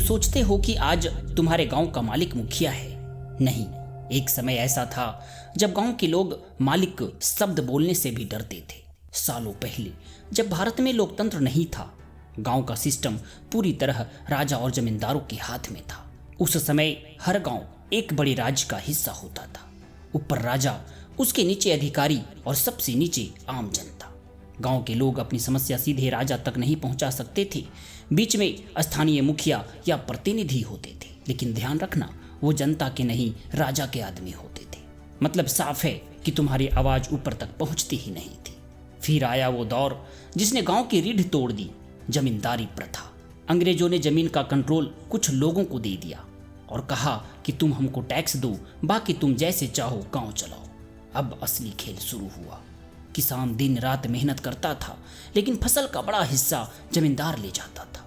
सोचते हो कि आज तुम्हारे गांव का मालिक मुखिया है। नहीं, एक समय ऐसा था जब गांव के लोग मालिक शब्द बोलने से भी डरते थे। सालों पहले जब भारत में लोकतंत्र नहीं था, गांव का सिस्टम पूरी तरह राजा और जमींदारों के हाथ में था। उस समय हर गांव एक बड़े राज्य का हिस्सा होता था। ऊपर राजा, उसके नीचे अधिकारी और सबसे नीचे आम जनता। गांव के लोग अपनी समस्या सीधे राजा तक नहीं पहुंचा सकते थे। बीच में स्थानीय मुखिया या प्रतिनिधि होते थे, लेकिन ध्यान रखना, वो जनता के नहीं, राजा के आदमी होते थे। मतलब साफ है कि तुम्हारी आवाज ऊपर तक पहुंचती ही नहीं थी। फिर आया वो दौर जिसने गांव की रीढ़ तोड़ दी, जमींदारी प्रथा। अंग्रेजों ने जमीन का कंट्रोल कुछ लोगों को दे दिया और कहा कि तुम हमको टैक्स दो, बाकी तुम जैसे चाहो गांव चलाओ। अब असली खेल शुरू हुआ। किसान दिन रात मेहनत करता था, लेकिन फसल का बड़ा हिस्सा जमींदार ले जाता था।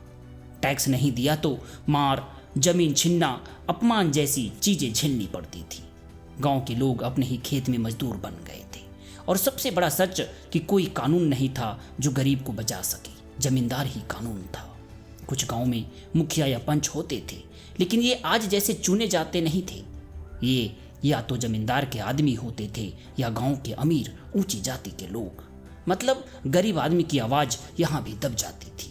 टैक्स नहीं दिया तो मार, जमीन छीनना, अपमान जैसी चीजें झेलनी पड़ती थी। गांव के लोग अपने ही खेत में मजदूर बन गए थे। और सबसे बड़ा सच कि कोई कानून नहीं था जो गरीब को बचा सके, जमींदार ही कानून था। कुछ गांव में मुखिया या पंच होते थे, लेकिन ये आज जैसे चुने जाते नहीं थे। ये या तो जमींदार के आदमी होते थे या गांव के अमीर ऊंची जाति के लोग। मतलब गरीब आदमी की आवाज यहां भी दब जाती थी।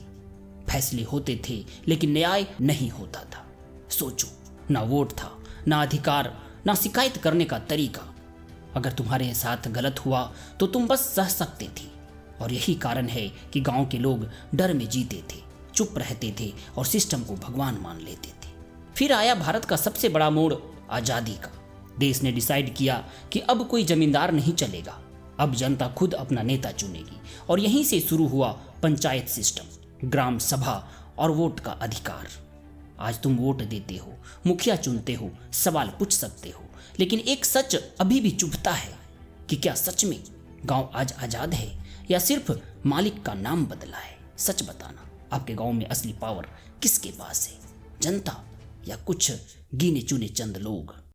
फैसले होते थे, लेकिन न्याय नहीं होता था। सोचो, ना वोट था, ना अधिकार, ना शिकायत करने का तरीका। अगर तुम्हारे साथ गलत हुआ तो तुम बस सह सकते थे। और यही कारण है कि गांव के लोग डर में जीते थे, चुप रहते थे और सिस्टम को भगवान मान लेते थे। फिर आया भारत का सबसे बड़ा मोड़, आजादी का। देश ने डिसाइड किया कि अब कोई जमींदार नहीं चलेगा, अब जनता खुद अपना नेता चुनेगी। और यहीं से शुरू हुआ पंचायत सिस्टम, ग्राम सभा और वोट का अधिकार। आज तुम वोट देते हो, मुखिया चुनते हो, सवाल पूछ सकते हो, लेकिन एक सच अभी भी चुभता है कि क्या सच में गांव आज आजाद है या सिर्फ मालिक का नाम बदला है? सच बताना, आपके गांव में असली पावर किसके पास है, जनता या कुछ गिने चुने चंद लोग?